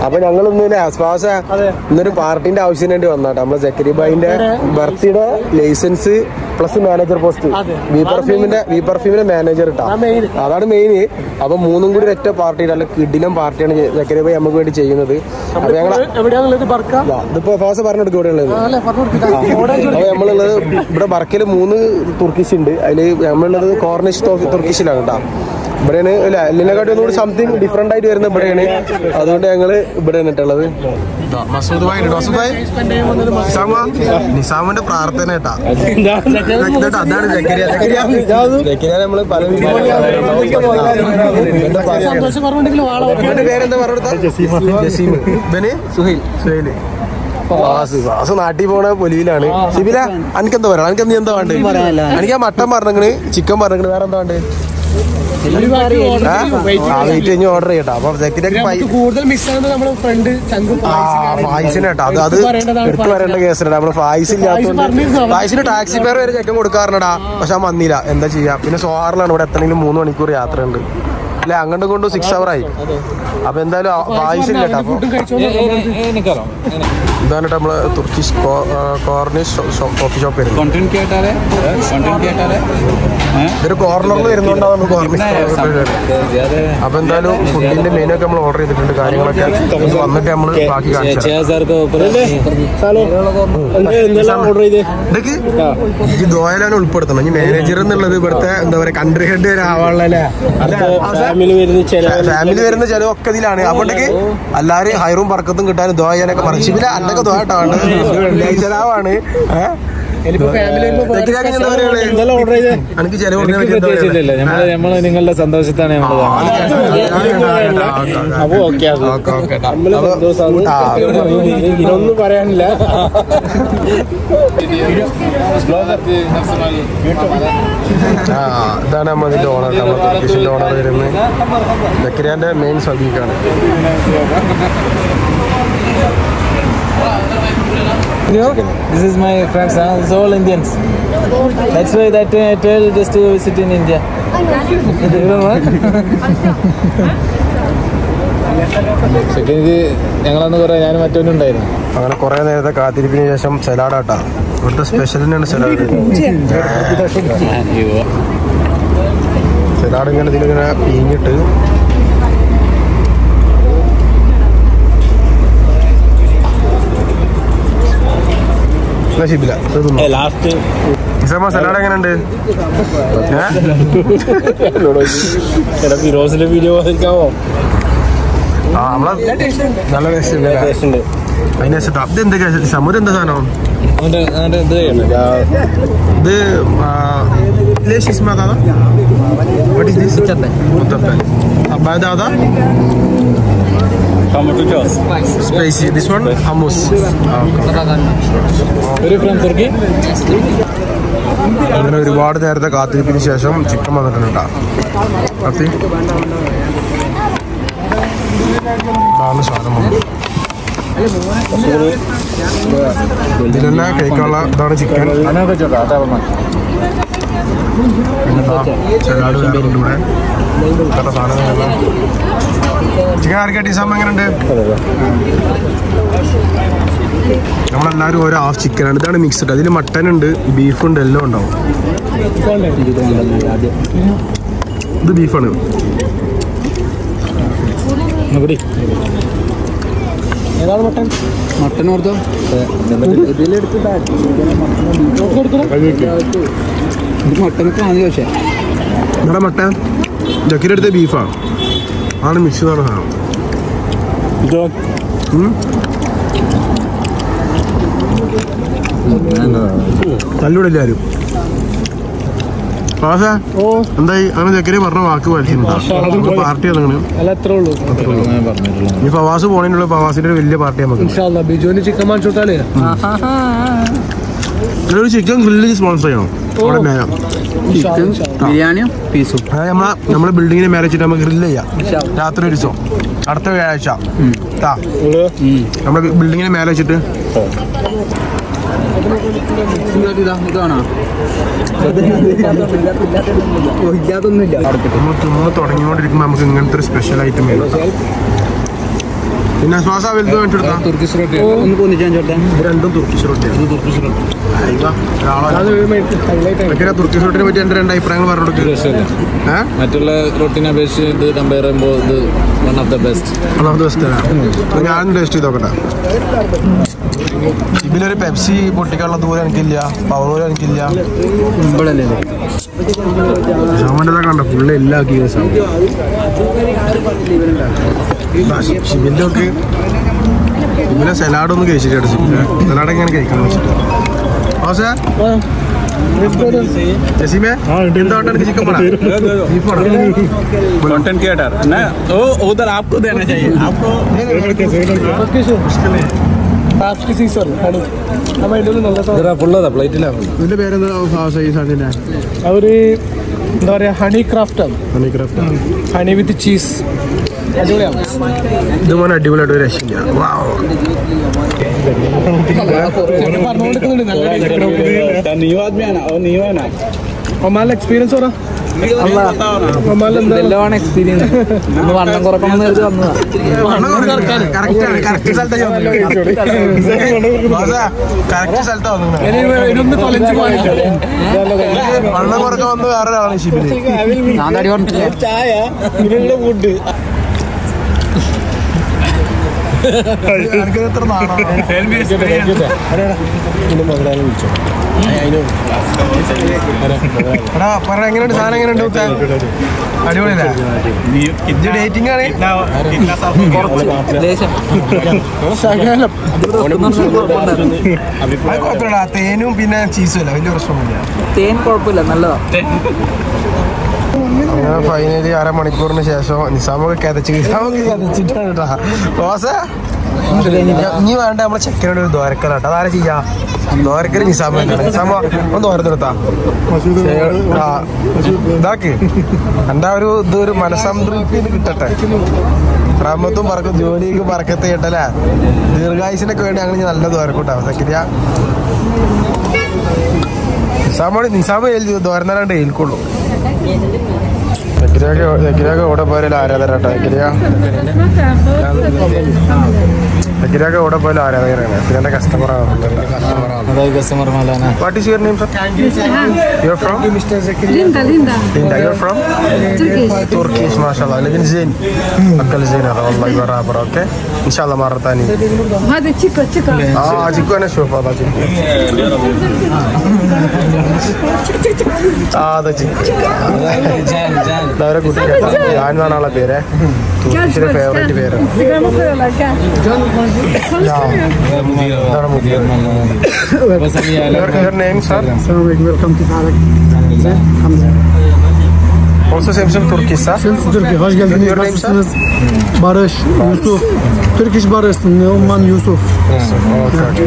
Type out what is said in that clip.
അപ്പൊ ഞങ്ങൾ ഇന്നലെ ആസ്വാസ ഇന്നൊരു പാർട്ടിന്റെ ആവശ്യത്തിന് വേണ്ടി വന്നാട്ടെ. നമ്മളെ സക്കരി ഭായിന്റെ birthday license plus manager post വി പെർഫ്യൂമിന്റെ മാനേജർ ഇട്ടാ, അതാണ് മെയിൻ. അപ്പൊ മൂന്നും കൂടി ഒറ്റ പാർട്ടിയുടെ നല്ല കിടിലം പാർട്ടിയാണ് സക്കരി ഭായി നമുക്ക് വേണ്ടി ചെയ്യുന്നത്. അപ്പൊ ഞങ്ങൾ ഇതിപ്പോ ഫാസ് പറഞ്ഞെടുക്കും ഇവിടെ ഉള്ളത്. അപ്പൊ നമ്മളുള്ളത് ഇവിടെ ബർക്കല് 3 തുർക്കിഷ് ഉണ്ട്. അതില് നമ്മളുള്ളത് കോർണിഷ് തുർക്കിഷിലാണ് കേട്ടോ. ഇവിടെയാണ് എല്ലിനെക്കാട്ടി ഒന്നുകൂടി സംതിങ് ഡിഫറെന്റ് ആയിട്ട് വരുന്നത് ഇവിടെയാണ്. അതുകൊണ്ട് ഞങ്ങള് ഇവിടെ നിന്നിട്ടുള്ളത്. മസൂദ് ഭായി നിസാമിന്റെ പ്രാർത്ഥന കേട്ടാ. അതാണ് ജക്കരിയ. നമ്മള് പല പേരെന്താ പറഞ്ഞെടുത്ത ജസീം ഇവന് സുഹൈല്. വാസു നാട്ടിൽ പോണ പൊലിയിലാണ്. സിബില എനിക്കെന്താ പറയാ? എനിക്ക് നീ എന്താ വേണ്ടത്? എനിക്ക് ആ മട്ടൻ പറഞ്ഞിട്ട് ചിക്കൻ പറഞ്ഞിട്ട് വേറെ എന്താ വേണ്ടത്? വെയിറ്റ് കഴിഞ്ഞ് ഓർഡർ ചെയ്യട്ടോ. അപ്പൊ ഫായിസിന് കേട്ടോ അത് എടുത്തു വരേണ്ട കേസിലാണ്. നമ്മള് ഫായിസ് ഇല്ലാത്തതുകൊണ്ട് ഫായിസിന് ടാക്സി ഫെയർ വരെ ചെക്കൻ കൊടുക്കാറുണ്ടാ. പക്ഷെ അവൻ വന്നില്ല. എന്താ ചെയ്യാ? പിന്നെ സോഹാറിലാണ് ഇവിടെ എത്തണമെങ്കിലും 3 മണിക്കൂർ യാത്ര ഉണ്ട് അല്ലെ. അങ്ങോട്ടും കൊണ്ടും 6 hour ആയി. അപ്പൊ എന്തായാലും ഫായിസ് ഇല്ല കേട്ടോ. അപ്പൊ ഇതാണ് നമ്മള് തുർക്കിഷ് കോർണിഷ് കോഫി ഷോപ്പ് വരുന്നത്. ഇതൊരു കോർണറിൽ വരുന്നോണ്ടാണ് കോർണിഷ്. അപ്പൊ എന്തായാലും ഫുഡിന്റെ മെനു ഒക്കെ നമ്മൾ ഓർഡർ ചെയ്തിട്ടുണ്ട്. കാര്യങ്ങളൊക്കെ വന്നിട്ട് നമ്മള് ബാക്കി കാണിച്ചു. ഈ ദോയലാണ് ഉൾപ്പെടുത്തണം. ഈ മാനേജർ എന്നുള്ളത് ഇവിടുത്തെ എന്താ പറയാ കൺട്രി ഹെഡ് വരെ ആവാനുള്ളല്ലേ. ഫാമിലി വരുന്ന ചെലവൊക്കെ ഇതിലാണ്. അപ്പോഴേക്ക് എല്ലാരും ഹൈറും പറക്കത്തും കിട്ടാനും ദോയാനൊക്കെ മറിച്ചു. പിന്നെ അന്നൊക്കെ ദോട്ടാണ് ചെലവാണ്. നിങ്ങളുടെ സന്തോഷത്താണ് ഇതൊന്നും പറയാനില്ല. ഇതാണ് നമ്മളിതിന്റെ ഓണർ. നമ്മൾ തുർക്കിഷിന്റെ ഓണർ വരുന്നത് സക്കരിയാന്റെ main സദീഖാണ്. This is my friends, it's all Indians. That's why that I tell just to visit in India. Second ഞങ്ങളന്ന് കുറെ ഞാനും മറ്റൊന്നുണ്ടായിരുന്നു. അങ്ങനെ കുറെ നേരത്തെ കാത്തിരിപ്പിന് ശേഷം സലാഡാട്ടാ. ഇവിടുത്തെ സ്പെഷ്യൽ തന്നെയാണ് സലാഡ്. സലാഡ് ഇങ്ങനെ ഇതിലിങ്ങനെ പിഴിഞ്ഞിട്ട് സലാഡ് എങ്ങനെയുണ്ട്? ഫിറോസിന്റെ വീഡിയോ വന്നിരിക്കാവോ? നല്ല ടേസ്റ്റ് ഉണ്ട്. അതിനനുസരിച്ച് ഇത് എന്തൊക്കെയാ സമുദ്രം എന്താ സാധനം? ഇത് spicy. This one hummus. അങ്ങനെ ഒരുപാട് നേരത്തെ കാത്തിരിപ്പിന് ശേഷം ചിക്കൻ വന്നിട്ടുണ്ട്. ഇതാണ് സാധനം. ഇതിലെല്ലാം കഴിക്കാനുള്ള ഇതാണ് ചിക്കൻ. സാധനങ്ങളെല്ലാം ചിക്കൻ ആർക്കാട്ടി സാധനം എങ്ങനെയുണ്ട്? നമ്മളെല്ലാവരും ഓരോ ഹാഫ് ചിക്കനാണ്. ഇതാണ് മിക്സ്ഡ്. അതിൽ മട്ടൻ ഉണ്ട്, ബീഫുണ്ട്, എല്ലാം ഉണ്ടാവും. ഇത് ബീഫാണ്. മട്ടൻ ഓർത്തോ മട്ടനൊക്കെ വാങ്ങി. പക്ഷേ ഇവിടെ മട്ടൻ ജക്കിലെടുത്ത ബീഫാണ്. ആണ് മിക്സ് ചെയ്താണ് സാധനം. നല്ലൂടെ എല്ലാവരും എന്തായി? അങ്ങനെ ചക്കരി പറഞ്ഞ വാക്ക് പാലിച്ചിട്ടുണ്ട്. പാർട്ടി അതാണ്. ഈ ഫവാസ് പോണേനുള്ള ഫവാസിന്റെ വലിയ പാർട്ടി നമുക്ക് ചിക്കൻ ഗ്രില്ല് സ്പോൺസർ ചെയ്യണം. ബിരിയാണിയും പീസും നമ്മളെ ബിൽഡിങ്ങിന് മേലെ വെച്ചിട്ട് നമുക്ക് ഗ്രില്ല് ചെയ്യാം. രാത്രി ഒരു ദിവസം അടുത്ത വ്യാഴാഴ്ച നമ്മുടെ ബിൽഡിങ്ങിന് മേലെ വെച്ചിട്ട് തുടങ്ങിക്കൊണ്ടിരിക്കുമ്പോൾ നമുക്ക് ഇങ്ങനത്തെ ഒരു സ്പെഷ്യൽ ഐറ്റം വരും. പിന്നെ ശ്വാസ വലുത് വേണ്ടിയെടുത്താ തുർക്കിഷ് റൊട്ടി ഒന്ന് പൊന്നിച്ചാൻ ചോട്ടെ. രണ്ടും തുർക്കിഷ് റൊട്ടിയാണ്. തുർക്കിഷ് റൊട്ടി തുർക്കിഷ് റൊട്ടിനെ പറ്റി എന്റെ രണ്ട് അഭിപ്രായങ്ങൾ പറഞ്ഞു കൊടുക്കുക. മറ്റുള്ള റൊട്ടിനെ അപേക്ഷിച്ച് ഇത് കമ്പയർ ചെയ്യുമ്പോൾ ഇത് വൺ ഓഫ് ദ ബെസ്റ്റ്. ഞാൻ ടേസ്റ്റ് ചെയ്ത് നോക്കട്ടെ. ഇതിലൊരു പെപ്സി പൊട്ടിക്കാനുള്ള ദൂരം എനിക്കില്ല, പവർ പോലും എനിക്കില്ല. ഷാമൻ്റെ കണ്ട ഫുള്ള് എല്ലാ കേസും ഷിബിൻ്റെ ഒക്കെ ഇങ്ങനെ സലാഡൊന്നും കഴിച്ചിട്ട് സലാഡ് എങ്ങനെ കഴിക്കണം വെച്ചിട്ട്. जैसीमे इंदा ऑर्डर किसी को पड़ा कंटेंट क्रिएटर ना वो उधर आपको देना चाहिए. आपको आपकी सीसर हम इडली നല്ല ഇതാ ഫുള്ളാ പ്ലേറ്റിലാണ്. ഇതിന്റെ പേരെന്താ ഈ സാധനത്തിന്റെ? അവര് എന്താ പറയാ ഹണി ക്രാഫ്റ്റ് ആണ്. ഹണി വിത്ത് ചീസ്. അടിപൊളിയാണ്. ഇത് മോനെ അടിപൊളിയായിട്ട് ഒരു രക്ഷയില്ല. ഒമാല എക്സ്പീരിയൻസ് പറ. എല്ലാം എക്സ്പീരിയൻസ്. വണ്ണം കുറക്കണമെന്ന് കരുതി വന്നതാ. ഇതൊന്ന് തൊലച്ചു പോയിട്ട് വണ്ണം കുറക്കാൻ വന്ന് വേറെ ഒരാളാണ് ഷിബിന്. ചായ ഇതിന്റെ ഫുഡ് എത്ര നാളാണ് എടാ പറ എങ്ങനെയുണ്ട് സാധനം? എങ്ങനെയുണ്ട്? അടിപൊളിയല്ലേ? ഇത് ഡേറ്റിംഗ് ആണ്. കുഴപ്പമില്ലടാ. തേനും പിന്നെ ചീസും അല്ല, വലിയ പ്രശ്നമൊന്നുമില്ല. തേൻ കുഴപ്പമില്ല, നല്ലതാ. അങ്ങനെ ഫൈനലി അരമണിക്കൂറിന് ശേഷം നിസാമൊക്കെ കതച്ചിട്ടാണ് കേട്ടാ. റോസ ഇനി വേണ്ട നമ്മളെ ചെക്കനോട് ഒരു ദ്വാരക്കലാട്ടോ. അതാരെ ചെയ്യാ? ദ്വാരക്കല് നിസാമ തന്നെയാണ്. നിസാമ ഒന്ന് ദോരത്തെടുത്താ ഇതാക്ക്. എന്താ ഇതൊരു മനസ്സംതൃപ്തി കിട്ടട്ടെ. റഹ്മത്തും പറക്കും ജോലിക്ക് പറക്കത്ത് കേട്ടല്ലേ. ദീർഘായുസിനൊക്കെ വേണ്ടി അങ്ങനെ നല്ല ദ്വാരക്കൂട്ടാ സക്കരിയ. നിസാമ ദോരന്നാലാണ്ട് ഏൽക്കുള്ളൂ. സക്കിരിയൊക്കെ ഇവിടെ പോയാലും ആരാധകരാട്ടോ. സക്കിരിയൊക്കെ ഇവിടെ പോയാലും ആരാധകരാണ്. സക്കിരിന്റെ കസ്റ്റമറാണ്. What is your name sir? You are from? Linda. Linda, you are from? Turkish, mashallah. لكن زين أكل زين هذا والله برابر. أوكي إن شاء الله مرة ثانية. هذا تشيكو تشيكو أنا أشوف هذا تشيكو. هذا تشيكو. لا أقول لك جان ما نالا بيره. Turkish favorite بيره. Your name sir? Welcome to Tarek. Also same Turkish sir? Türkiye. Hoş geldiniz. Your name sir? Barış, Yusuf. Turkish Barış, Numan Yusuf. Okay.